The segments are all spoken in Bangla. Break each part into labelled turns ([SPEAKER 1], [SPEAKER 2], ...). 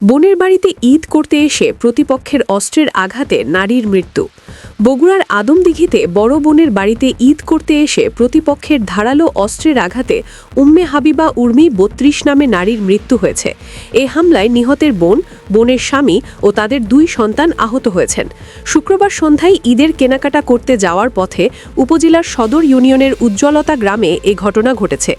[SPEAKER 1] বোনের বাড়িতে ঈদ করতে এসে প্রতিপক্ষের অস্ত্রের আঘাতে নারীর মৃত্যু। বগুড়ার আদমদিঘিতে বড় বোনের বাড়িতে ঈদ করতে এসে প্রতিপক্ষের ধারালো অস্ত্রের আঘাতে উম্মে হাবিবা উর্মি ৩২ নামে নারীর মৃত্যু হয়েছে। এ হামলায় নিহতের বোন, বোনের স্বামী ও তাদের ২ সন্তান আহত হয়েছেন। শুক্রবার সন্ধ্যায় ঈদের কেনাকাটা করতে যাওয়ার পথে উপজেলার সদর ইউনিয়নের উজ্জ্বলতা গ্রামে এ ঘটনা ঘটেছে।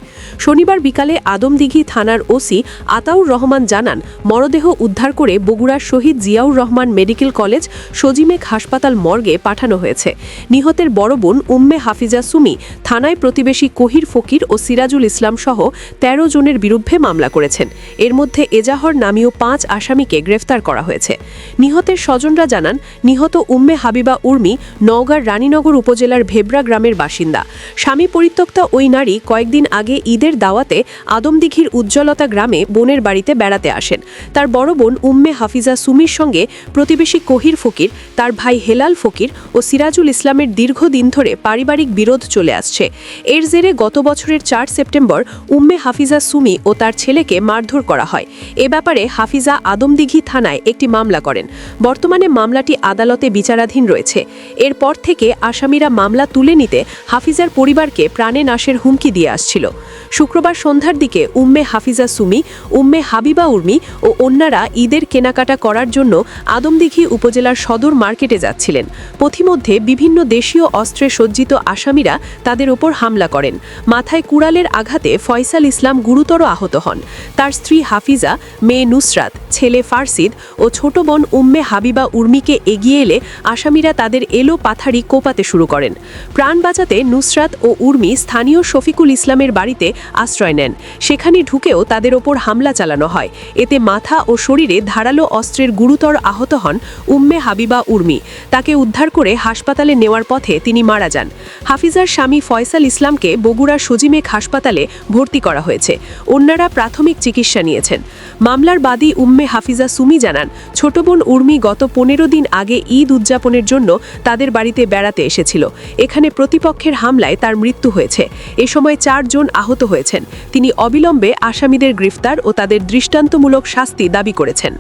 [SPEAKER 1] শনিবার বিকালে আদমদিঘি থানার ওসি আতাউর রহমান জানান, মরদেহ উদ্ধার করে বগুড়ার শহীদ জিয়াউর রহমান মেডিকেল কলেজ সজিমেক হাসপাতাল মর্গে পাঠানো হয়েছে। নিহতের বড় বোন উম্মে হাফিজা সুমি থানায় প্রতিবেশী কহির ফকির ও সিরাজুল ইসলাম সহ ১৩ জনের বিরুদ্ধে মামলা করেছেন। এর মধ্যে এজাহর নামীয় ৫ আসামিকে গ্রেফতার করা হয়েছে। নিহতের স্বজনরা জানান, নিহত উম্মে হাবিবা উর্মি নওগাঁর রানীনগর উপজেলার ভেবরা গ্রামের বাসিন্দা। স্বামী পরিত্যক্তা ওই নারী কয়েকদিন আগে ঈদের দাওয়াতে আদমদিঘির উজ্জ্বলতা গ্রামে বোনের বাড়িতে বেড়াতে আসেন। তার বড় বোন উম্মে হাফিজা সুমির সঙ্গে প্রতিবেশী কহির ফকির, তার ভাই হেলাল ফকির ও সিরাজুল ইসলামের দীর্ঘদিন ধরে পারিবারিক বিরোধ চলে আসছে। এর জেরে গত বছরের ৪ সেপ্টেম্বর উম্মে হাফিজা সুমি ও তার ছেলেকে মারধর করা হয়। এ ব্যাপারে হাফিজা আদমদিঘি থানায় একটি মামলা করেন। বর্তমানে মামলাটি আদালতে বিচারাধীন রয়েছে। এরপর থেকে আসামিরা মামলা তুলে নিতে হাফিজার পরিবারকে প্রাণে নাশের হুমকি দিয়ে আসছিল। শুক্রবার সন্ধ্যার দিকে উম্মে হাফিজা সুমি, উম্মে হাবিবা উর্মি ও অন্যরা ঈদের কেনাকাটা করার জন্য আদমদিঘি উপজেলার সদর মার্কেটে যাচ্ছিলেন। পথিমধ্যে বিভিন্ন দেশীয় অস্ত্রে সজ্জিত আসামিরা তাদের ওপর হামলা করেন। মাথায় কুড়ালের আঘাতে ফয়সাল ইসলাম গুরুতর আহত হন। তার স্ত্রী হাফিজা, মেয়ে নুসরাত, ছেলে ফারসিদ ও ছোট বোন উম্মে হাবিবা উর্মিকে এগিয়ে এলে আসামিরা তাদের এলো পাথাড়ি কোপাতে শুরু করেন। প্রাণ বাঁচাতে নুসরাত ও উর্মি স্থানীয় শফিকুল ইসলামের বাড়িতে আশ্রয় নেন। সেখানে ঢুকেও তাদের ওপর হামলা চালানো হয়। এতে মাথা ও শরীরে ধারালো অস্ত্রের গুরুতর আহত হন উম্মে হাবিবা উর্মি। তাকে উদ্ধার করে হাসপাতালে নেওয়ার পথে তিনি মারা যান। হাফিজার স্বামী ফয়সাল ইসলামকে বগুড়ার সজিমেক হাসপাতালে ভর্তি করা হয়েছে। অন্যরা প্রাথমিক চিকিৎসা নিয়েছেন। মামলার বাদী উম্মে হাফিজা সুমি জানান, ছোট বোন উর্মি গত ১৫ দিন আগে ঈদ উদযাপনের জন্য তাদের বাড়িতে বেড়াতে এসেছিল। এখানে প্রতিপক্ষের হামলায় তার মৃত্যু হয়েছে। এ সময় ৪ জন আহত হয়েছেন। তিনি অবিলম্বে আসামিদের গ্রেফতার ও তাদের দৃষ্টান্তমূলক শাস্তি দাবি করেছেন।